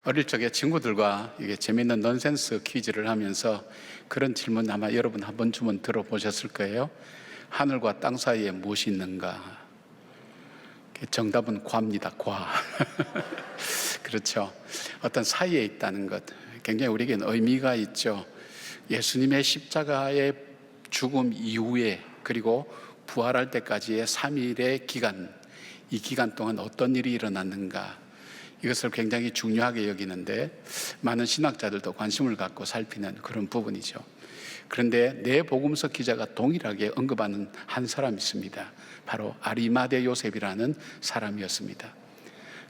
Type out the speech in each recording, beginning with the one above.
어릴 적에 친구들과 이게 재미있는 넌센스 퀴즈를 하면서 그런 질문 아마 여러분 한 번쯤은 들어보셨을 거예요. 하늘과 땅 사이에 무엇이 있는가? 정답은 과입니다. 과. 그렇죠. 어떤 사이에 있다는 것, 굉장히 우리에게는 의미가 있죠. 예수님의 십자가의 죽음 이후에 그리고 부활할 때까지의 3일의 기간, 이 기간 동안 어떤 일이 일어났는가, 이것을 굉장히 중요하게 여기는데 많은 신학자들도 관심을 갖고 살피는 그런 부분이죠. 그런데 네 복음서 기자가 동일하게 언급하는 한 사람이 있습니다. 바로 아리마대 요셉이라는 사람이었습니다.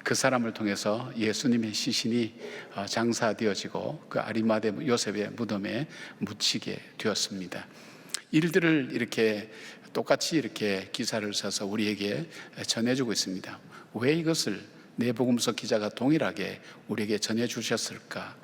그 사람을 통해서 예수님의 시신이 장사되어지고 그 아리마대 요셉의 무덤에 묻히게 되었습니다. 일들을 이렇게 똑같이 이렇게 기사를 써서 우리에게 전해주고 있습니다. 왜 이것을 네 복음서 기자가 동일하게 우리에게 전해주셨을까?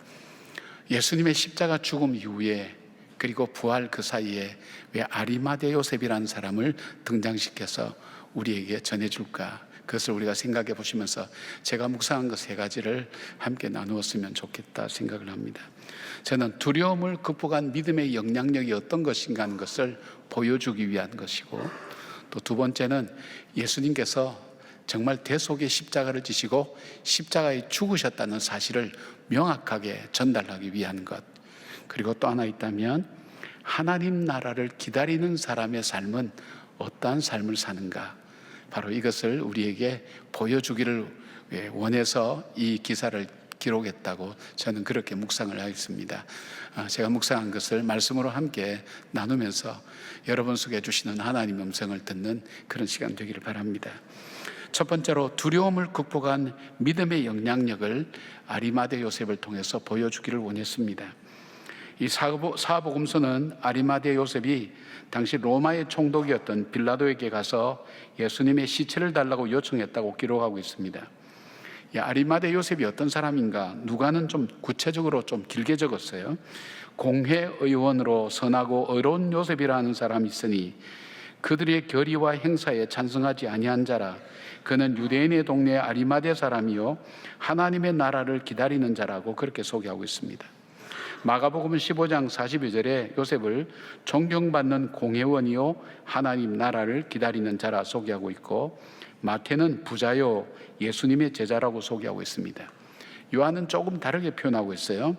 예수님의 십자가 죽음 이후에 그리고 부활 그 사이에 왜 아리마대 요셉이라는 사람을 등장시켜서 우리에게 전해줄까? 그것을 우리가 생각해 보시면서 제가 묵상한 것 세 가지를 함께 나누었으면 좋겠다 생각을 합니다. 저는 두려움을 극복한 믿음의 영향력이 어떤 것인가 하는 것을 보여주기 위한 것이고, 또 두 번째는 예수님께서 정말 대속의 십자가를 지시고 십자가에 죽으셨다는 사실을 명확하게 전달하기 위한 것, 그리고 또 하나 있다면 하나님 나라를 기다리는 사람의 삶은 어떠한 삶을 사는가, 바로 이것을 우리에게 보여주기를 원해서 이 기사를 기록했다고 저는 그렇게 묵상을 하겠습니다. 제가 묵상한 것을 말씀으로 함께 나누면서 여러분 속에 주시는 하나님의 음성을 듣는 그런 시간 되기를 바랍니다. 첫 번째로 두려움을 극복한 믿음의 영향력을 아리마대 요셉을 통해서 보여주기를 원했습니다. 이 사복음서는 아리마대 요셉이 당시 로마의 총독이었던 빌라도에게 가서 예수님의 시체를 달라고 요청했다고 기록하고 있습니다. 이 아리마대 요셉이 어떤 사람인가? 누가는 좀 구체적으로 좀 길게 적었어요. 공회의원으로 선하고 의로운 요셉이라는 사람이 있으니 그들의 결의와 행사에 찬성하지 아니한 자라. 그는 유대인의 동네 아리마대 사람이요 하나님의 나라를 기다리는 자라고 그렇게 소개하고 있습니다. 마가복음 15장 42절에 요셉을 존경받는 공회원이요 하나님 나라를 기다리는 자라 소개하고 있고, 마태는 부자요 예수님의 제자라고 소개하고 있습니다. 요한은 조금 다르게 표현하고 있어요.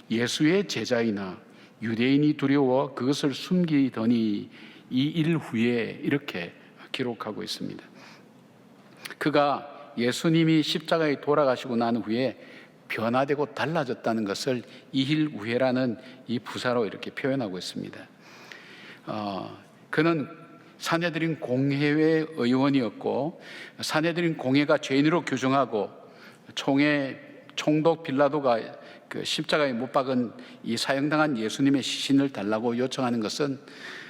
예수의 제자이나 유대인이 두려워 그것을 숨기더니 이 일 후에, 이렇게 기록하고 있습니다. 그가 예수님이 십자가에 돌아가시고 난 후에 변화되고 달라졌다는 것을 이힐 우회라는 이 부사로 이렇게 표현하고 있습니다. 그는 사내들인 공회의 의원이었고, 사내들인 공회가 죄인으로 규정하고 총독 빌라도가 그 십자가에 못 박은 이 사형당한 예수님의 시신을 달라고 요청하는 것은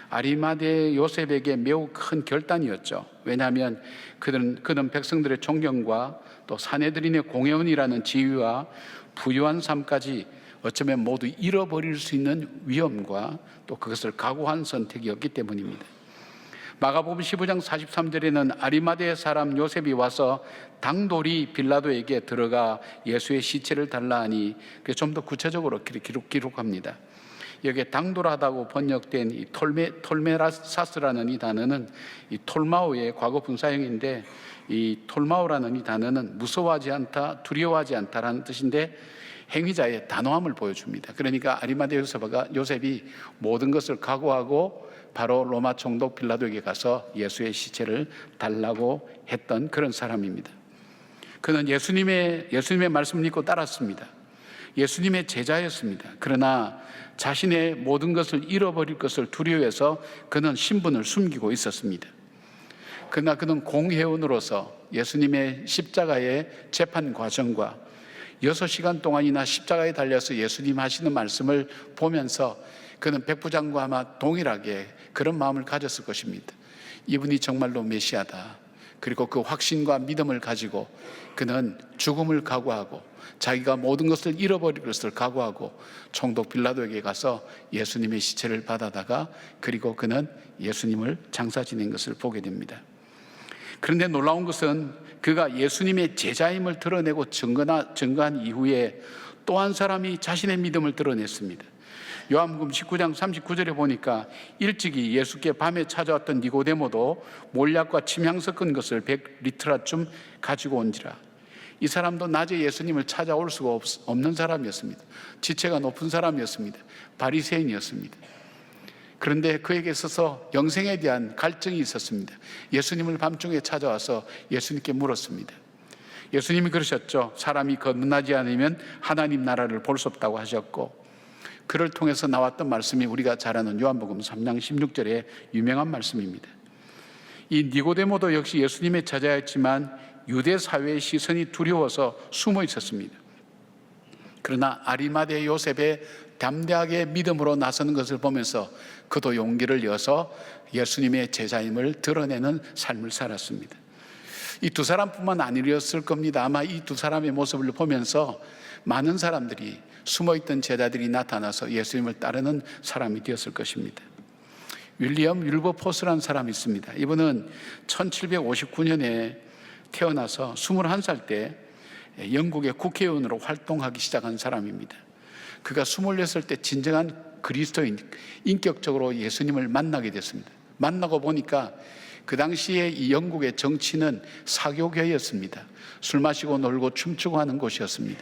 아리마대 요셉에게 매우 큰 결단이었죠. 왜냐하면 그는 백성들의 존경과 또 사내들인의 공회원이라는 지위와 부유한 삶까지 어쩌면 모두 잃어버릴 수 있는 위험과 또 그것을 각오한 선택이었기 때문입니다. 마가복음 15장 43절에는 아리마대 사람 요셉이 와서 당돌이 빌라도에게 들어가 예수의 시체를 달라 하니, 좀 더 구체적으로 기록합니다. 여기에 당돌하다고 번역된 이 톨메라사스라는 이 단어는 이 톨마오의 과거 분사형인데, 이 톨마오라는 이 단어는 무서워하지 않다, 두려워하지 않다라는 뜻인데 행위자의 단호함을 보여줍니다. 그러니까 아리마대 요셉이 모든 것을 각오하고 바로 로마 총독 빌라도에게 가서 예수의 시체를 달라고 했던 그런 사람입니다. 그는 예수님의 말씀을 믿고 따랐습니다. 예수님의 제자였습니다. 그러나 자신의 모든 것을 잃어버릴 것을 두려워해서 그는 신분을 숨기고 있었습니다. 그러나 그는 공회원으로서 예수님의 십자가의 재판 과정과 6시간 동안이나 십자가에 달려서 예수님 하시는 말씀을 보면서 그는 백부장과 아마 동일하게 그런 마음을 가졌을 것입니다. 이분이 정말로 메시아다. 그리고 그 확신과 믿음을 가지고 그는 죽음을 각오하고 자기가 모든 것을 잃어버릴 것을 각오하고 총독 빌라도에게 가서 예수님의 시체를 받아다가, 그리고 그는 예수님을 장사 지낸 것을 보게 됩니다. 그런데 놀라운 것은 그가 예수님의 제자임을 드러내고 증거한 이후에 또 한 사람이 자신의 믿음을 드러냈습니다. 요한복음 19장 39절에 보니까 일찍이 예수께 밤에 찾아왔던 니고데모도 몰약과 침향 섞은 것을 100리트라쯤 가지고 온지라. 이 사람도 낮에 예수님을 찾아올 수가 없는 사람이었습니다. 지체가 높은 사람이었습니다. 바리새인이었습니다. 그런데 그에게 있어서 영생에 대한 갈증이 있었습니다. 예수님을 밤중에 찾아와서 예수님께 물었습니다. 예수님이 그러셨죠. 사람이 거듭나지 않으면 하나님 나라를 볼 수 없다고 하셨고, 그를 통해서 나왔던 말씀이 우리가 잘 아는 요한복음 3장 16절의 유명한 말씀입니다. 이 니고데모도 역시 예수님의 제자였지만 유대 사회의 시선이 두려워서 숨어 있었습니다. 그러나 아리마대 요셉의 담대하게 믿음으로 나서는 것을 보면서 그도 용기를 내어서 예수님의 제자임을 드러내는 삶을 살았습니다. 이 두 사람뿐만 아니었을 겁니다. 아마 이 두 사람의 모습을 보면서 많은 사람들이 숨어있던 제자들이 나타나서 예수님을 따르는 사람이 되었을 것입니다. 윌리엄 윌버포스라는 사람이 있습니다. 이분은 1759년에 태어나서 21살 때 영국의 국회의원으로 활동하기 시작한 사람입니다. 그가 26살 때 진정한 그리스도인, 인격적으로 예수님을 만나게 됐습니다. 만나고 보니까 그 당시에 이 영국의 정치는 사교계였습니다. 술 마시고 놀고 춤추고 하는 곳이었습니다.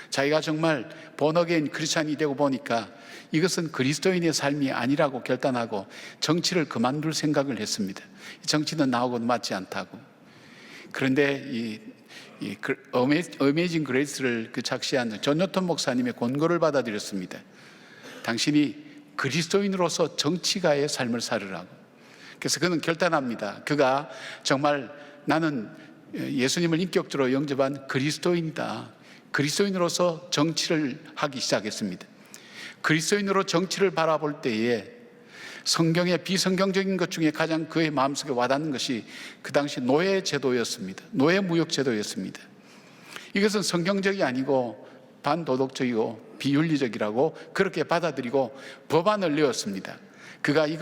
자기가 정말 본어게인 크리스찬이 되고 보니까 이것은 그리스도인의 삶이 아니라고 결단하고 정치를 그만둘 생각을 했습니다. 정치는 나하고는 맞지 않다고. 그런데 이 어메이징 그레이스를 작시한 존 요턴 목사님의 권고를 받아들였습니다. 당신이 그리스도인으로서 정치가의 삶을 살으라고. 그래서 그는 결단합니다. 그가 정말 나는 예수님을 인격적으로 영접한 그리스도인이다. 그리스도인으로서 정치를 하기 시작했습니다. 그리스도인으로 정치를 바라볼 때에 성경의 비성경적인 것 중에 가장 그의 마음속에 와닿는 것이 그 당시 노예 제도였습니다. 노예 무역 제도였습니다. 이것은 성경적이 아니고 반도덕적이고 비윤리적이라고 그렇게 받아들이고 법안을 내었습니다. 그가 이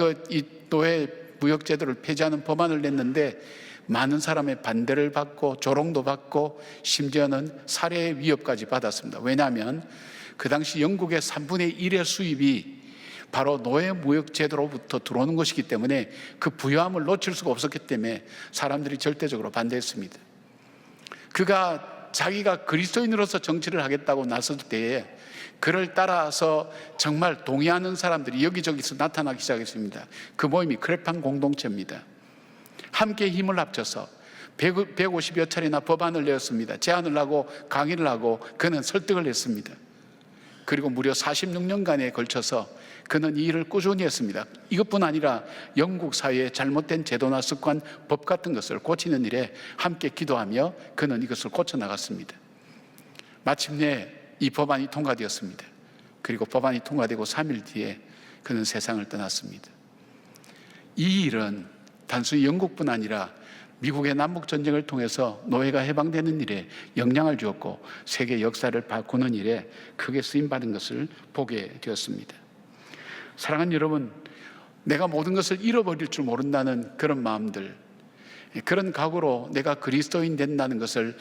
노예 무역 제도를 폐지하는 법안을 냈는데 많은 사람의 반대를 받고 조롱도 받고 심지어는 살해의 위협까지 받았습니다. 왜냐하면 그 당시 영국의 3분의 1의 수입이 바로 노예 무역 제도로부터 들어오는 것이기 때문에 그 부유함을 놓칠 수가 없었기 때문에 사람들이 절대적으로 반대했습니다. 그가 자기가 그리스도인으로서 정치를 하겠다고 나섰을 때에 그를 따라서 정말 동의하는 사람들이 여기저기서 나타나기 시작했습니다. 그 모임이 크레판 공동체입니다. 함께 힘을 합쳐서 150여 차례나 법안을 내었습니다. 제안을 하고 강의를 하고 그는 설득을 했습니다. 그리고 무려 46년간에 걸쳐서 그는 이 일을 꾸준히 했습니다. 이것뿐 아니라 영국 사회의 잘못된 제도나 습관, 법 같은 것을 고치는 일에 함께 기도하며 그는 이것을 고쳐나갔습니다. 마침내 이 법안이 통과되었습니다. 그리고 법안이 통과되고 3일 뒤에 그는 세상을 떠났습니다. 이 일은 단순히 영국뿐 아니라 미국의 남북전쟁을 통해서 노예가 해방되는 일에 영향을 주었고 세계 역사를 바꾸는 일에 크게 쓰임받은 것을 보게 되었습니다. 사랑하는 여러분, 내가 모든 것을 잃어버릴 줄 모른다는 그런 마음들, 그런 각오로 내가 그리스도인 된다는 것을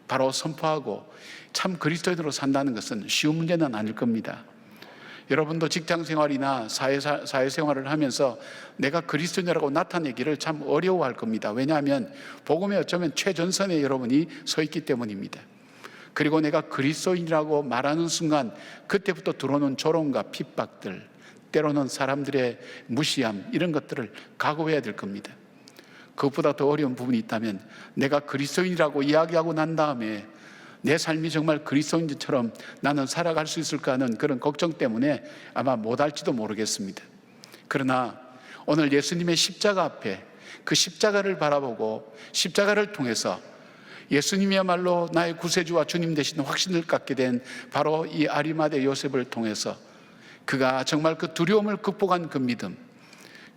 바로 선포하고 참 그리스도인으로 산다는 것은 쉬운 문제는 아닐 겁니다. 여러분도 직장생활이나 사회생활을 하면서 내가 그리스도인이라고 나타내기를 참 어려워할 겁니다. 왜냐하면 복음에 어쩌면 최전선에 여러분이 서 있기 때문입니다. 그리고 내가 그리스도인이라고 말하는 순간 그때부터 들어오는 조롱과 핍박들, 때로는 사람들의 무시함, 이런 것들을 각오해야 될 겁니다. 그것보다 더 어려운 부분이 있다면 내가 그리스도인이라고 이야기하고 난 다음에 내 삶이 정말 그리스도인처럼 나는 살아갈 수 있을까 하는 그런 걱정 때문에 아마 못할지도 모르겠습니다. 그러나 오늘 예수님의 십자가 앞에 그 십자가를 바라보고 십자가를 통해서 예수님이야말로 나의 구세주와 주님 되시는 확신을 갖게 된 바로 이 아리마대 요셉을 통해서 그가 정말 그 두려움을 극복한 그 믿음,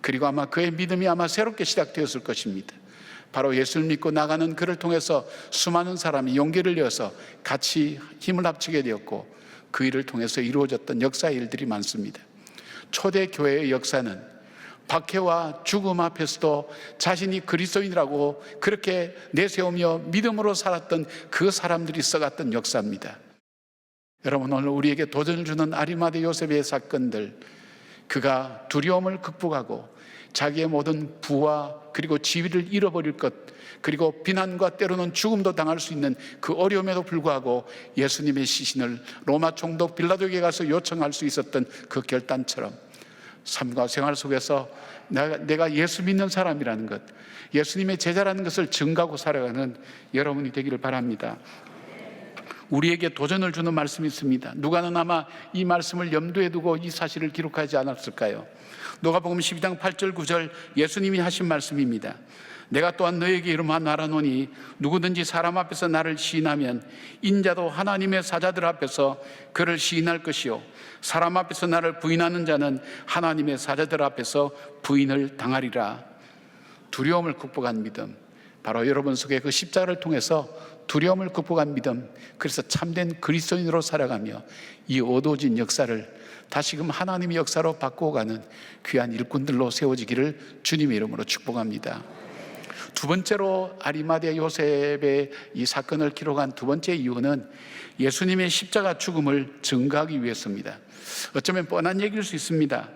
그리고 아마 그의 믿음이 아마 새롭게 시작되었을 것입니다. 바로 예수를 믿고 나가는 그를 통해서 수많은 사람이 용기를 내어서 같이 힘을 합치게 되었고 그 일을 통해서 이루어졌던 역사의 일들이 많습니다. 초대 교회의 역사는 박해와 죽음 앞에서도 자신이 그리스도인이라고 그렇게 내세우며 믿음으로 살았던 그 사람들이 써갔던 역사입니다. 여러분, 오늘 우리에게 도전을 주는 아리마대 요셉의 사건들, 그가 두려움을 극복하고 자기의 모든 부와 그리고 지위를 잃어버릴 것, 그리고 비난과 때로는 죽음도 당할 수 있는 그 어려움에도 불구하고 예수님의 시신을 로마 총독 빌라도에게 가서 요청할 수 있었던 그 결단처럼 삶과 생활 속에서 내가 예수 믿는 사람이라는 것, 예수님의 제자라는 것을 증거하고 살아가는 여러분이 되기를 바랍니다. 우리에게 도전을 주는 말씀이 있습니다. 누가는 아마 이 말씀을 염두에 두고 이 사실을 기록하지 않았을까요? 누가복음 12장 8절 9절 예수님이 하신 말씀입니다. 내가 또한 너에게 이름하 말하노니 누구든지 사람 앞에서 나를 시인하면 인자도 하나님의 사자들 앞에서 그를 시인할 것이요 사람 앞에서 나를 부인하는 자는 하나님의 사자들 앞에서 부인을 당하리라. 두려움을 극복한 믿음, 바로 여러분 속에 그 십자가를 통해서 두려움을 극복한 믿음, 그래서 참된 그리스도인으로 살아가며 이 어두워진 역사를 다시금 하나님의 역사로 바꾸어 가는 귀한 일꾼들로 세워지기를 주님의 이름으로 축복합니다. 두 번째로 아리마대 요셉의 이 사건을 기록한 두 번째 이유는 예수님의 십자가 죽음을 증거하기 위해서입니다. 어쩌면 뻔한 얘기일 수 있습니다.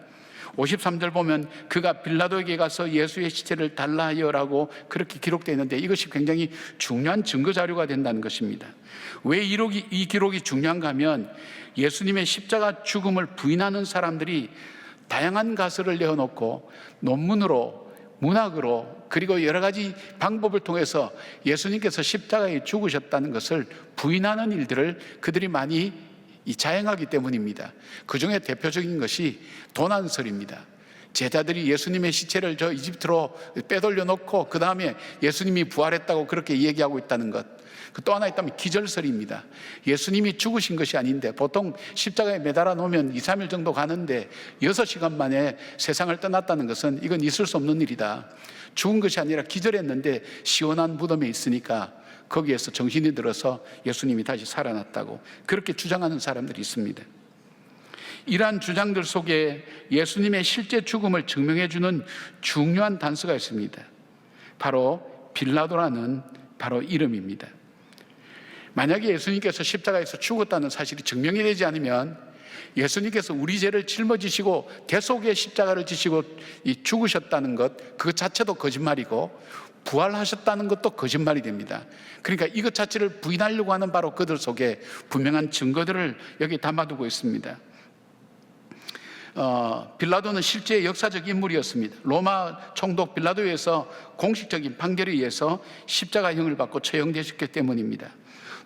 53절 보면 그가 빌라도에게 가서 예수의 시체를 달라 하여라고 그렇게 기록되어 있는데 이것이 굉장히 중요한 증거 자료가 된다는 것입니다. 왜 이 기록이 중요한가 하면 예수님의 십자가 죽음을 부인하는 사람들이 다양한 가설을 내어놓고 논문으로, 문학으로, 그리고 여러 가지 방법을 통해서 예수님께서 십자가에 죽으셨다는 것을 부인하는 일들을 그들이 많이 자행하기 때문입니다. 그 중에 대표적인 것이 도난설입니다. 제자들이 예수님의 시체를 저 이집트로 빼돌려 놓고 그 다음에 예수님이 부활했다고 그렇게 얘기하고 있다는 것. 또 하나 있다면 기절설입니다. 예수님이 죽으신 것이 아닌데 보통 십자가에 매달아 놓으면 2, 3일 정도 가는데 6시간 만에 세상을 떠났다는 것은 이건 있을 수 없는 일이다. 죽은 것이 아니라 기절했는데 시원한 무덤에 있으니까 거기에서 정신이 들어서 예수님이 다시 살아났다고 그렇게 주장하는 사람들이 있습니다. 이러한 주장들 속에 예수님의 실제 죽음을 증명해 주는 중요한 단서가 있습니다. 바로 빌라도라는 바로 이름입니다. 만약에 예수님께서 십자가에서 죽었다는 사실이 증명이 되지 않으면 예수님께서 우리 죄를 짊어지시고 대속의 십자가를 지시고 죽으셨다는 것, 그 자체도 거짓말이고 부활하셨다는 것도 거짓말이 됩니다. 그러니까 이것 자체를 부인하려고 하는 바로 그들 속에 분명한 증거들을 여기 담아두고 있습니다. 빌라도는 실제 역사적 인물이었습니다. 로마 총독 빌라도에 의해서 공식적인 판결에 의해서 십자가형을 받고 처형되셨기 때문입니다.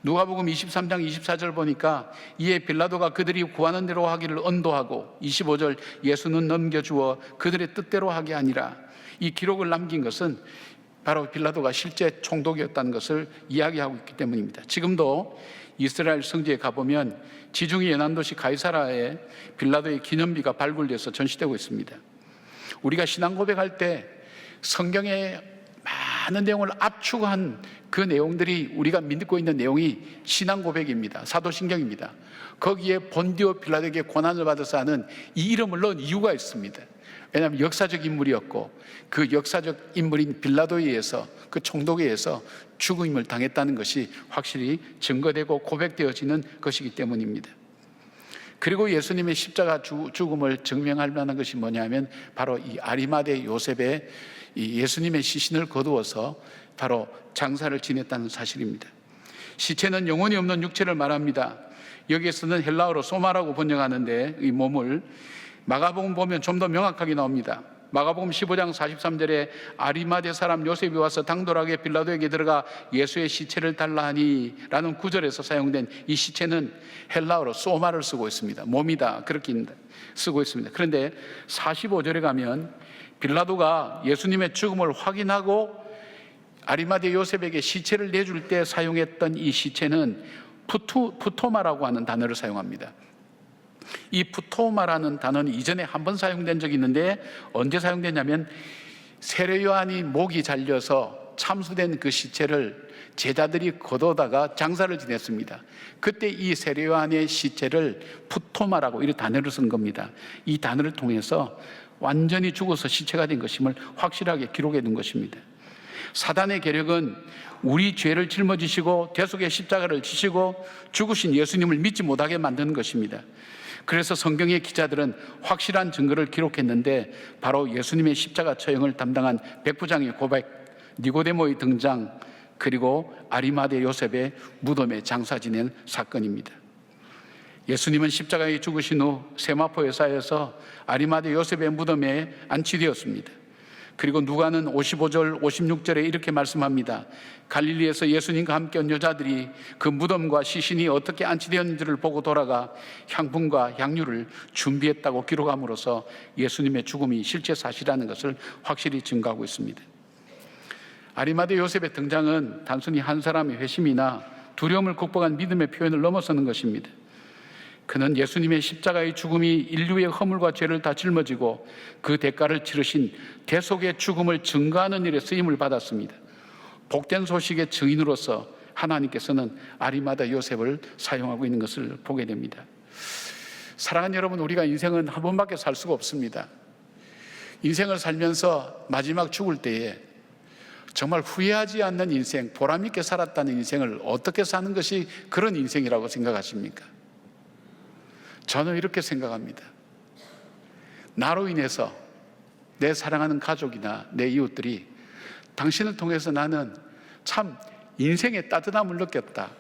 누가복음 23장 24절 보니까 이에 빌라도가 그들이 구하는 대로 하기를 언도하고 25절 예수는 넘겨주어 그들의 뜻대로 하게 아니라, 이 기록을 남긴 것은 바로 빌라도가 실제 총독이었다는 것을 이야기하고 있기 때문입니다. 지금도 이스라엘 성지에 가보면 지중해 연안도시 가이사라에 빌라도의 기념비가 발굴돼서 전시되고 있습니다. 우리가 신앙 고백할 때 성경에 많은 내용을 압축한 그 내용들이, 우리가 믿고 있는 내용이 신앙 고백입니다. 사도신경입니다. 거기에 본디오 빌라도에게 고난을 받아서 하는 이 이름을 넣은 이유가 있습니다. 왜냐하면 역사적 인물이었고 그 역사적 인물인 빌라도에 의해서, 그 총독에 의해서 죽음을 당했다는 것이 확실히 증거되고 고백되어지는 것이기 때문입니다. 그리고 예수님의 십자가 죽음을 증명할 만한 것이 뭐냐면 바로 이 아리마대 요셉의 이 예수님의 시신을 거두어서 바로 장사를 지냈다는 사실입니다. 시체는 영혼이 없는 육체를 말합니다. 여기에서는 헬라어로 소마라고 번역하는데 이 몸을, 마가복음 보면 좀 더 명확하게 나옵니다. 마가복음 15장 43절에 아리마대 사람 요셉이 와서 당돌하게 빌라도에게 들어가 예수의 시체를 달라 하니 라는 구절에서 사용된 이 시체는 헬라어로 소마를 쓰고 있습니다. 몸이다, 그렇게 쓰고 있습니다. 그런데 45절에 가면 빌라도가 예수님의 죽음을 확인하고 아리마대 요셉에게 시체를 내줄 때 사용했던 이 시체는 푸토마라고 하는 단어를 사용합니다. 이 푸토마라는 단어는 이전에 한 번 사용된 적이 있는데 언제 사용됐냐면 세례 요한이 목이 잘려서 참수된 그 시체를 제자들이 거두다가 장사를 지냈습니다. 그때 이 세례 요한의 시체를 푸토마라고 이 단어를 쓴 겁니다. 이 단어를 통해서 완전히 죽어서 시체가 된 것임을 확실하게 기록해 둔 것입니다. 사단의 계력은 우리 죄를 짊어지시고 대속의 십자가를 지시고 죽으신 예수님을 믿지 못하게 만드는 것입니다. 그래서 성경의 기자들은 확실한 증거를 기록했는데 바로 예수님의 십자가 처형을 담당한 백부장의 고백, 니고데모의 등장, 그리고 아리마대 요셉의 무덤에 장사 지낸 사건입니다. 예수님은 십자가에 죽으신 후 세마포 사에서 아리마대 요셉의 무덤에 안치되었습니다. 그리고 누가는 55절 56절에 이렇게 말씀합니다. 갈릴리에서 예수님과 함께 온 여자들이 그 무덤과 시신이 어떻게 안치되었는지를 보고 돌아가 향품과 향유를 준비했다고 기록함으로써 예수님의 죽음이 실제 사실이라는 것을 확실히 증거하고 있습니다. 아리마대 요셉의 등장은 단순히 한 사람의 회심이나 두려움을 극복한 믿음의 표현을 넘어서는 것입니다. 그는 예수님의 십자가의 죽음이 인류의 허물과 죄를 다 짊어지고 그 대가를 치르신 대속의 죽음을 증거하는 일에 쓰임을 받았습니다. 복된 소식의 증인으로서 하나님께서는 아리마다 요셉을 사용하고 있는 것을 보게 됩니다. 사랑하는 여러분, 우리가 인생은 한 번밖에 살 수가 없습니다. 인생을 살면서 마지막 죽을 때에 정말 후회하지 않는 인생, 보람 있게 살았다는 인생을 어떻게 사는 것이 그런 인생이라고 생각하십니까? 저는 이렇게 생각합니다. 나로 인해서 내 사랑하는 가족이나 내 이웃들이 당신을 통해서 나는 참 인생의 따뜻함을 느꼈다.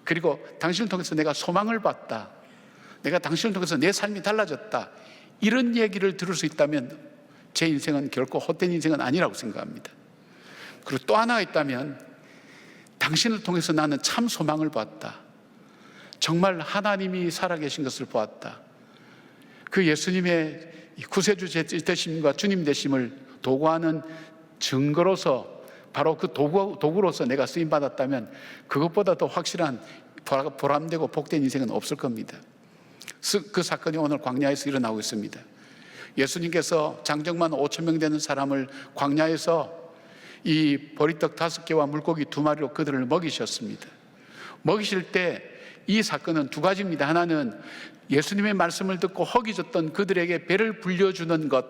그리고 당신을 통해서 내가 소망을 봤다. 내가 당신을 통해서 내 삶이 달라졌다. 이런 얘기를 들을 수 있다면 제 인생은 결코 헛된 인생은 아니라고 생각합니다. 그리고 또 하나가 있다면 당신을 통해서 나는 참 소망을 봤다. 정말 하나님이 살아계신 것을 보았다. 그 예수님의 구세주 되심과 주님 되심을 도구하는 증거로서 바로 그 도구로서 내가 쓰임받았다면 그것보다 더 확실한 보람되고 복된 인생은 없을 겁니다. 그 사건이 오늘 광야에서 일어나고 있습니다. 예수님께서 장정만 5,000명 되는 사람을 광야에서 이 보리떡 5개와 물고기 2마리로 그들을 먹이셨습니다. 먹이실 때 이 사건은 두 가지입니다. 하나는 예수님의 말씀을 듣고 허기졌던 그들에게 배를 불려주는 것,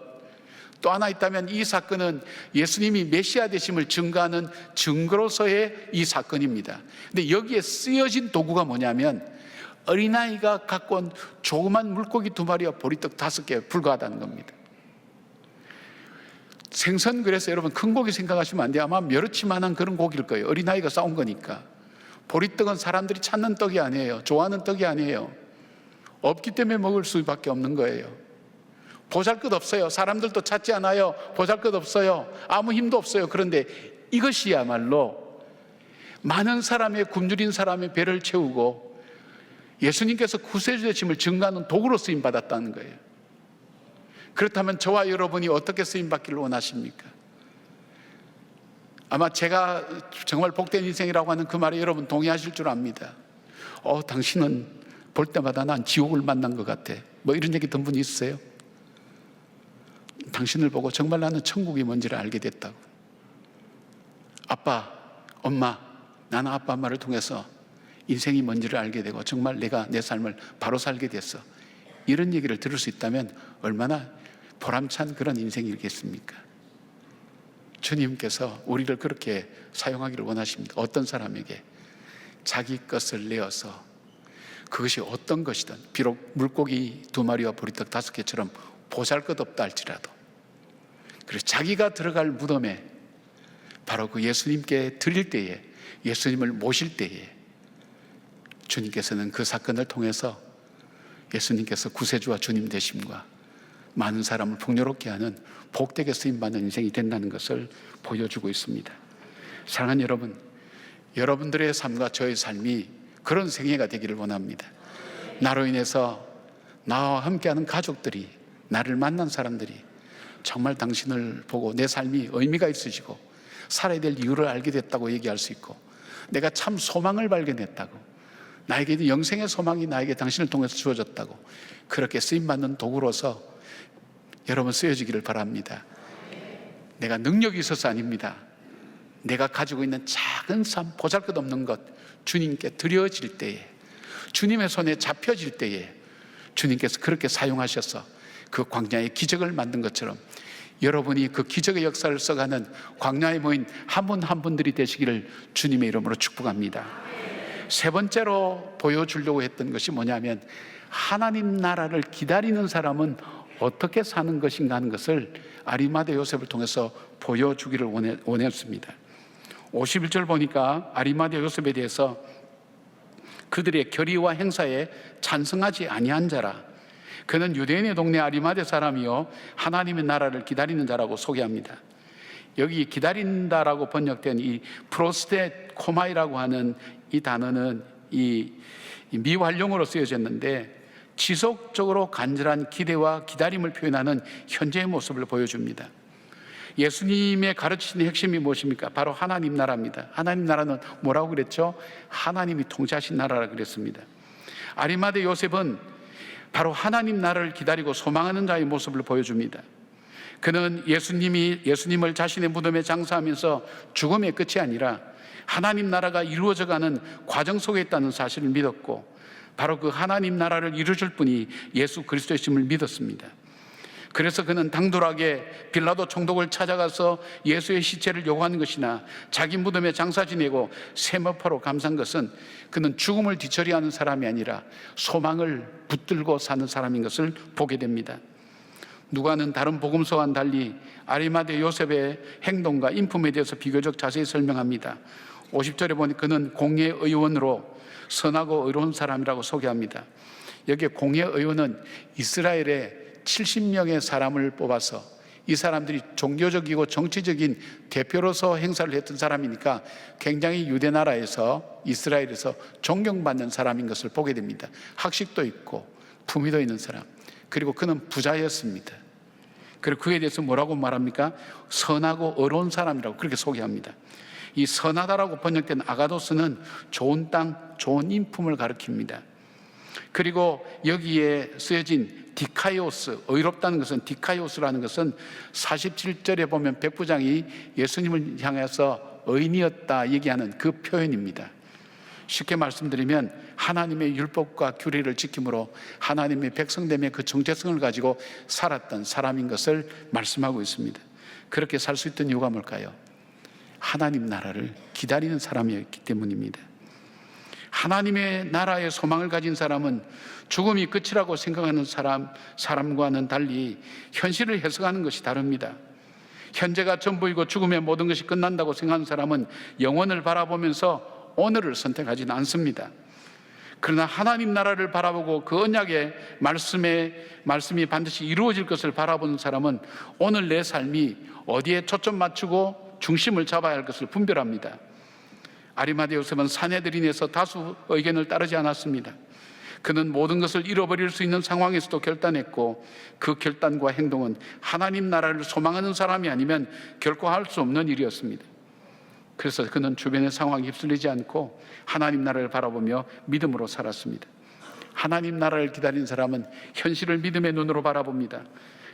또 하나 있다면 이 사건은 예수님이 메시아 되심을 증거하는 증거로서의 이 사건입니다. 근데 여기에 쓰여진 도구가 뭐냐면 어린아이가 갖고 온 조그만 물고기 2마리와 보리떡 5개에 불과하다는 겁니다. 생선, 그래서 여러분 큰 고기 생각하시면 안 돼요. 아마 멸치만한 그런 고기일 거예요. 어린아이가 싸운 거니까. 보리떡은 사람들이 찾는 떡이 아니에요. 좋아하는 떡이 아니에요. 없기 때문에 먹을 수밖에 없는 거예요. 보잘것없어요. 사람들도 찾지 않아요. 보잘것없어요. 아무 힘도 없어요. 그런데 이것이야말로 많은 사람의 굶주린 사람의 배를 채우고 예수님께서 구세주 되심을 증거하는 도구로 쓰임받았다는 거예요. 그렇다면 저와 여러분이 어떻게 쓰임받기를 원하십니까? 아마 제가 정말 복된 인생이라고 하는 그 말에 여러분 동의하실 줄 압니다. 당신은 볼 때마다 난 지옥을 만난 것 같아. 뭐 이런 얘기 듣는 분이 있으세요? 당신을 보고 정말 나는 천국이 뭔지를 알게 됐다고. 아빠, 엄마, 나는 아빠 엄마를 통해서 인생이 뭔지를 알게 되고 정말 내가 내 삶을 바로 살게 됐어. 이런 얘기를 들을 수 있다면 얼마나 보람찬 그런 인생이겠습니까? 주님께서 우리를 그렇게 사용하기를 원하십니다. 어떤 사람에게 자기 것을 내어서 그것이 어떤 것이든 비록 물고기 2마리와 보리떡 5개처럼 보잘것없다 할지라도 그래서 자기가 들어갈 무덤에 바로 그 예수님께 드릴 때에, 예수님을 모실 때에 주님께서는 그 사건을 통해서 예수님께서 구세주와 주님 되심과 많은 사람을 풍요롭게 하는 복되게 쓰임받는 인생이 된다는 것을 보여주고 있습니다. 사랑하는 여러분, 여러분들의 삶과 저의 삶이 그런 생애가 되기를 원합니다. 나로 인해서 나와 함께하는 가족들이, 나를 만난 사람들이 정말 당신을 보고 내 삶이 의미가 있으시고 살아야 될 이유를 알게 됐다고 얘기할 수 있고, 내가 참 소망을 발견했다고, 나에게 영생의 소망이 나에게 당신을 통해서 주어졌다고, 그렇게 쓰임받는 도구로서 여러분 쓰여지기를 바랍니다. 내가 능력이 있어서 아닙니다. 내가 가지고 있는 작은 삶, 보잘것없는 것 주님께 드려질 때에, 주님의 손에 잡혀질 때에 주님께서 그렇게 사용하셔서 그 광야의 기적을 만든 것처럼 여러분이 그 기적의 역사를 써가는 광야에 모인 한 분 한 분들이 되시기를 주님의 이름으로 축복합니다. 세 번째로 보여주려고 했던 것이 뭐냐면 하나님 나라를 기다리는 사람은 어떻게 사는 것인가 하는 것을 아리마대 요셉을 통해서 보여주기를 원했습니다. 51절 보니까 아리마대 요셉에 대해서 그들의 결의와 행사에 찬성하지 아니한 자라, 그는 유대인의 동네 아리마대 사람이요 하나님의 나라를 기다리는 자라고 소개합니다. 여기 기다린다라고 번역된 이 프로스테 코마이라고 하는 이 단어는 이 미활용어로 쓰여졌는데 지속적으로 간절한 기대와 기다림을 표현하는 현재의 모습을 보여줍니다. 예수님의 가르치는 핵심이 무엇입니까? 바로 하나님 나라입니다. 하나님 나라는 뭐라고 그랬죠? 하나님이 통치하신 나라라 그랬습니다. 아리마대 요셉은 바로 하나님 나라를 기다리고 소망하는 자의 모습을 보여줍니다. 그는 예수님을 자신의 무덤에 장사하면서 죽음의 끝이 아니라 하나님 나라가 이루어져가는 과정 속에 있다는 사실을 믿었고, 바로 그 하나님 나라를 이루어줄 분이 예수 그리스도이심을 믿었습니다. 그래서 그는 당돌하게 빌라도 총독을 찾아가서 예수의 시체를 요구하는 것이나 자기 무덤에 장사 지내고 세마포로 감싼 것은 그는 죽음을 뒤처리하는 사람이 아니라 소망을 붙들고 사는 사람인 것을 보게 됩니다. 누가는 다른 복음서와는 달리 아리마대 요셉의 행동과 인품에 대해서 비교적 자세히 설명합니다. 50절에 보니 그는 공의 의원으로 선하고 의로운 사람이라고 소개합니다. 여기에 공의 의원은 이스라엘의 70명의 사람을 뽑아서 이 사람들이 종교적이고 정치적인 대표로서 행사를 했던 사람이니까 굉장히 유대 나라에서 이스라엘에서 존경받는 사람인 것을 보게 됩니다. 학식도 있고 품위도 있는 사람, 그리고 그는 부자였습니다. 그리고 그에 대해서 뭐라고 말합니까? 선하고 의로운 사람이라고 그렇게 소개합니다. 이 선하다라고 번역된 아가도스는 좋은 땅, 좋은 인품을 가리킵니다. 그리고 여기에 쓰여진 디카이오스, 의롭다는 것은, 디카이오스라는 것은 47절에 보면 백부장이 예수님을 향해서 의인이었다 얘기하는 그 표현입니다. 쉽게 말씀드리면 하나님의 율법과 규례를 지킴으로 하나님의 백성됨의 그 정체성을 가지고 살았던 사람인 것을 말씀하고 있습니다. 그렇게 살 수 있던 이유가 뭘까요? 하나님 나라를 기다리는 사람이었기 때문입니다. 하나님의 나라의 소망을 가진 사람은 죽음이 끝이라고 생각하는 사람과는 달리 현실을 해석하는 것이 다릅니다. 현재가 전부이고 죽음의 모든 것이 끝난다고 생각하는 사람은 영원을 바라보면서 오늘을 선택하지는 않습니다. 그러나 하나님 나라를 바라보고 그 언약의 말씀이 반드시 이루어질 것을 바라보는 사람은 오늘 내 삶이 어디에 초점 맞추고 중심을 잡아야 할 것을 분별합니다. 아리마대 요셉은 사내들인에서 다수 의견을 따르지 않았습니다. 그는 모든 것을 잃어버릴 수 있는 상황에서도 결단했고, 그 결단과 행동은 하나님 나라를 소망하는 사람이 아니면 결코 할 수 없는 일이었습니다. 그래서 그는 주변의 상황에 휩쓸리지 않고 하나님 나라를 바라보며 믿음으로 살았습니다. 하나님 나라를 기다리는 사람은 현실을 믿음의 눈으로 바라봅니다.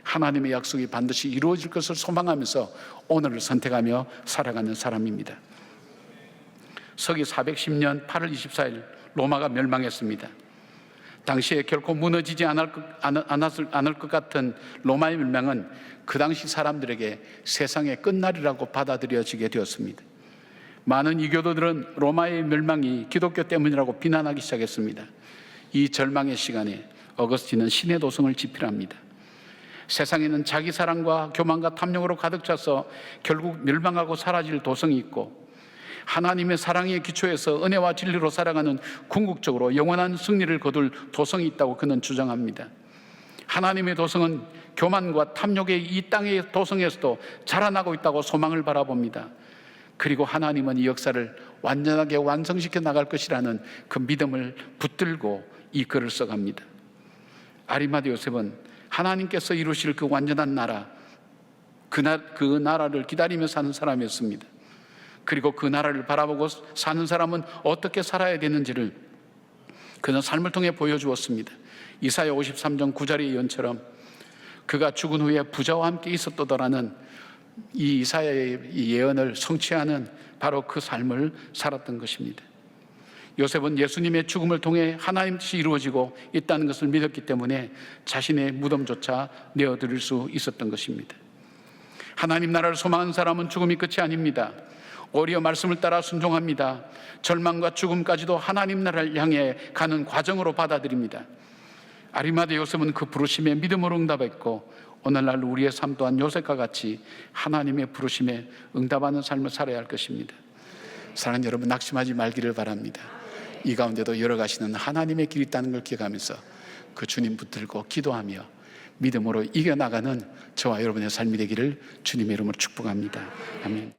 하나님의 약속이 반드시 이루어질 것을 소망하면서 오늘을 선택하며 살아가는 사람입니다. 서기 410년 8월 24일 로마가 멸망했습니다. 당시에 결코 무너지지 않을 것 같은 로마의 멸망은 그 당시 사람들에게 세상의 끝날이라고 받아들여지게 되었습니다. 많은 이교도들은 로마의 멸망이 기독교 때문이라고 비난하기 시작했습니다. 이 절망의 시간에 어거스틴은 신의 도성을 집필합니다. 세상에는 자기 사랑과 교만과 탐욕으로 가득 차서 결국 멸망하고 사라질 도성이 있고, 하나님의 사랑의 기초에서 은혜와 진리로 살아가는 궁극적으로 영원한 승리를 거둘 도성이 있다고 그는 주장합니다. 하나님의 도성은 교만과 탐욕의 이 땅의 도성에서도 자라나고 있다고 소망을 바라봅니다. 그리고 하나님은 이 역사를 완전하게 완성시켜 나갈 것이라는 그 믿음을 붙들고 이 글을 써갑니다. 아리마대 요셉은 하나님께서 이루실 그 완전한 나라, 그 나라를 기다리며 사는 사람이었습니다. 그리고 그 나라를 바라보고 사는 사람은 어떻게 살아야 되는지를 그는 삶을 통해 보여주었습니다. 이사야 53장 9절의 예언처럼 그가 죽은 후에 부자와 함께 있었더라는 이 이사야의 예언을 성취하는 바로 그 삶을 살았던 것입니다. 요셉은 예수님의 죽음을 통해 하나님 뜻이 이루어지고 있다는 것을 믿었기 때문에 자신의 무덤조차 내어드릴 수 있었던 것입니다. 하나님 나라를 소망하는 사람은 죽음이 끝이 아닙니다. 오히려 말씀을 따라 순종합니다. 절망과 죽음까지도 하나님 나라를 향해 가는 과정으로 받아들입니다. 아리마대 요셉은 그 부르심에 믿음으로 응답했고, 오늘날 우리의 삶 또한 요셉과 같이 하나님의 부르심에 응답하는 삶을 살아야 할 것입니다. 사랑하는 여러분, 낙심하지 말기를 바랍니다. 이 가운데도 열어가시는 하나님의 길이 있다는 걸 기억하면서 그 주님 붙들고 기도하며 믿음으로 이겨나가는 저와 여러분의 삶이 되기를 주님의 이름으로 축복합니다. 아멘.